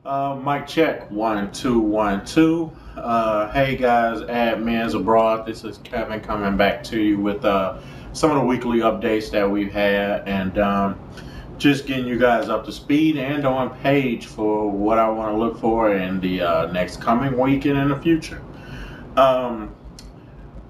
Mic check, 1 2 1 2. Hey guys, admins abroad. This is Kevin coming back to you with some of the weekly updates that we've had, and just getting you guys up to speed and on page for what I want to look for in the next coming week and in the future. Um,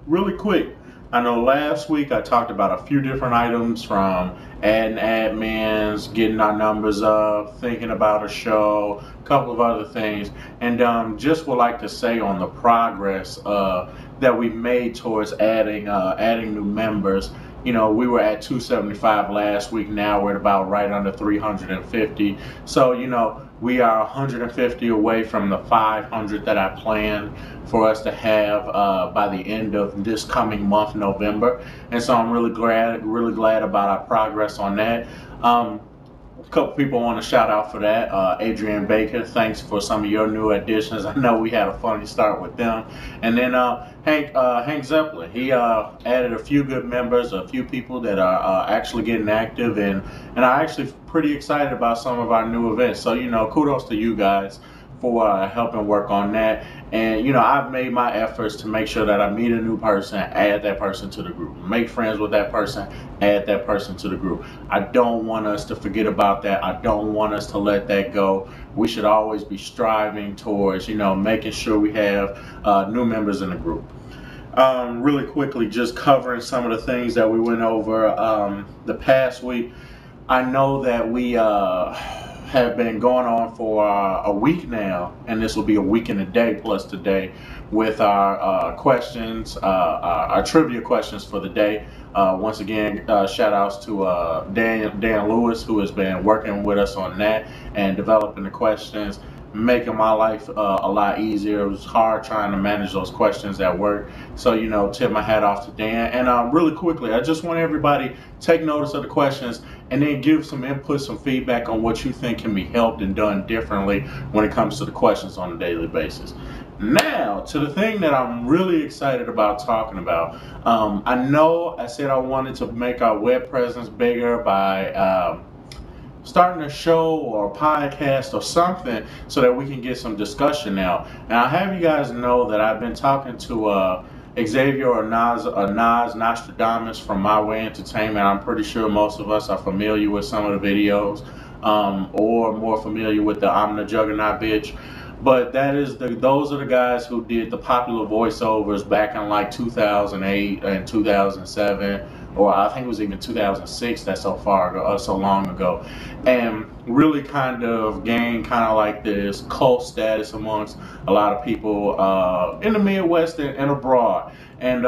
Really quick, I know last week I talked about a few different items from adding admins, getting our numbers up, thinking about a show, a couple of other things, and just would like to say on the progress that we made towards adding new members. You know, we were at 275 last week. Now we're at about right under 350. So, you know, we are 150 away from the 500 that I planned for us to have by the end of this coming month, November. And so I'm really glad about our progress on that. A couple people want to shout out for that. Adrian Baker, thanks for some of your new additions. I know we had a funny start with them. And then Hank Zeppelin, he added a few good members, a few people that are actually getting active, and I'm actually pretty excited about some of our new events. So, you know, kudos to you guys for helping work on that. And, you know, I've made my efforts to make sure that I meet a new person, add that person to the group, make friends with that person, add that person to the group. I don't want us to forget about that. I don't want us to let that go. We should always be striving towards, you know, making sure we have new members in the group. Really quickly, just covering some of the things that we went over the past week. I know that we have been going on for a week now, and this will be a week and a day plus today with our questions, our trivia questions for the day. Once again, shout outs to Dan Lewis, who has been working with us on that and developing the questions, making my life a lot easier. It was hard trying to manage those questions at work. So, you know, tip my hat off to Dan. And really quickly, I just want everybody take notice of the questions and then give some input, some feedback on what you think can be helped and done differently when it comes to the questions on a daily basis. Now, to the thing that I'm really excited about talking about. I know I said I wanted to make our web presence bigger by starting a show or a podcast or something so that we can get some discussion out. And I'll have you guys know that I've been talking to Xavier or Nas Nostradamus from My Way Entertainment. I'm pretty sure most of us are familiar with some of the videos or more familiar with the I'm the Juggernaut bitch. But those are the guys who did the popular voiceovers back in like 2008 and 2007, or I think it was even 2006. That's so far ago, so long ago, and really kind of gained kind of like this cult status amongst a lot of people in the Midwest and abroad. And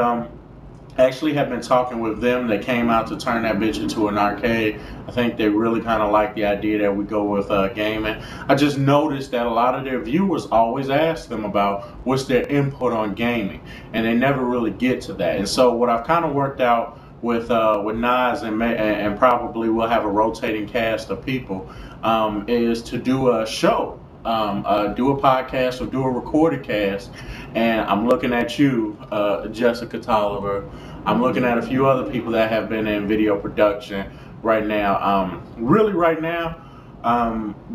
actually have been talking with them. They came out to turn that bitch into an arcade. I think they really kind of like the idea that we go with gaming. I just noticed that a lot of their viewers always ask them about what's their input on gaming, and they never really get to that. And so what I've kind of worked out with Nas and probably we'll have a rotating cast of people is to do a show. Do a podcast or do a recorded cast, and I'm looking at you, Jessica Tolliver. I'm looking at a few other people that have been in video production right now. Really, right now,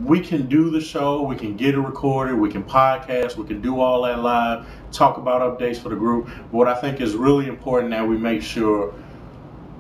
we can do the show, we can get it recorded, we can podcast, we can do all that live, talk about updates for the group. What I think is really important that we make sure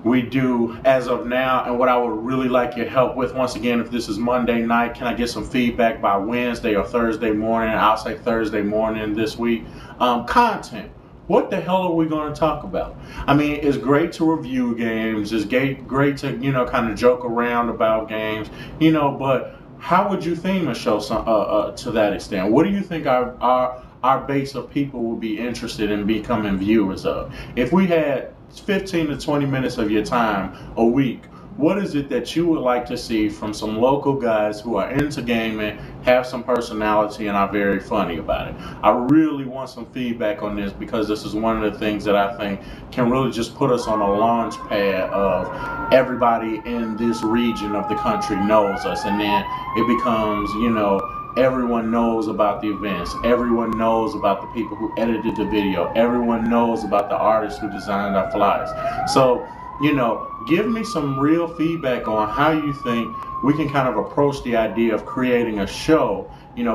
we do as of now, and what I would really like your help with, once again, if this is Monday night, can I get some feedback by Wednesday or Thursday morning? I'll say Thursday morning this week. Content. What the hell are we going to talk about? I mean, it's great to review games. It's great to, you know, kind of joke around about games, you know, but how would you theme a show to that extent? What do you think our base of people would be interested in becoming viewers of? If we had 15 to 20 minutes of your time a week, what is it that you would like to see from some local guys who are into gaming, have some personality, and are very funny about it? I really want some feedback on this because this is one of the things that I think can really just put us on a launch pad of everybody in this region of the country knows us, and then it becomes, you know, everyone knows about the events. Everyone knows about the people who edited the video. Everyone knows about the artists who designed our flyers. So, you know, give me some real feedback on how you think we can kind of approach the idea of creating a show,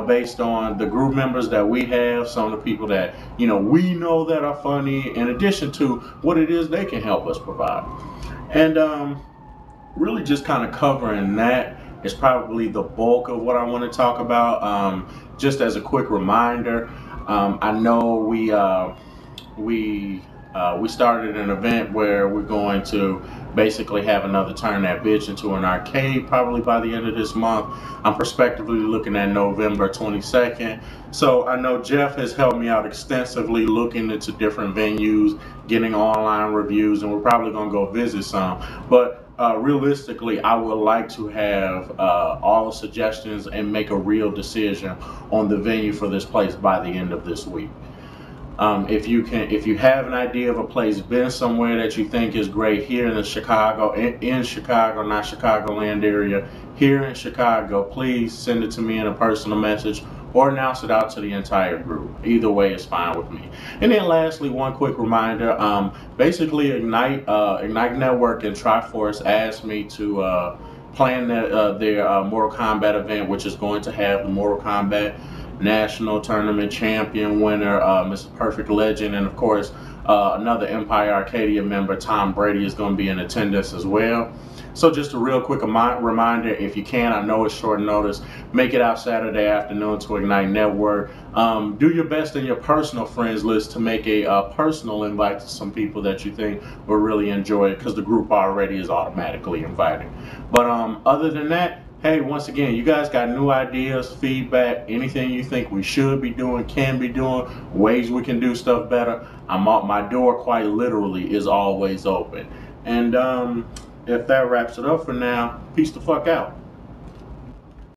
based on the group members that we have, some of the people that, we know that are funny, in addition to what it is they can help us provide. And really just kind of covering that is probably the bulk of what I want to talk about. Just as a quick reminder, I know we started an event where we're going to basically have another Turn That Bitch into an arcade probably by the end of this month. I'm prospectively looking at November 22nd. So I know Jeff has helped me out extensively looking into different venues, getting online reviews, and we're probably going to go visit some. But realistically, I would like to have all the suggestions and make a real decision on the venue for this place by the end of this week. If you have an idea of a place, been somewhere that you think is great here in the Chicago, in Chicago, not Chicagoland area, here in Chicago, please send it to me in a personal message or announce it out to the entire group. Either way is fine with me. And then lastly, one quick reminder, basically Ignite Network and Triforce asked me to plan their Mortal Kombat event, which is going to have the Mortal Kombat National Tournament champion winner, Mr. Perfect Legend, and of course another Empire Arcadia member, Tom Brady, is going to be in attendance as well. So just a real quick reminder, if you can, I know it's short notice, make it out Saturday afternoon to Ignite Network. Do your best in your personal friends list to make a personal invite to some people that you think will really enjoy it, because the group already is automatically invited. But other than that, hey, once again, you guys got new ideas, feedback, anything you think we should be doing, can be doing, ways we can do stuff better, my door quite literally is always open. And if that wraps it up for now, peace the fuck out.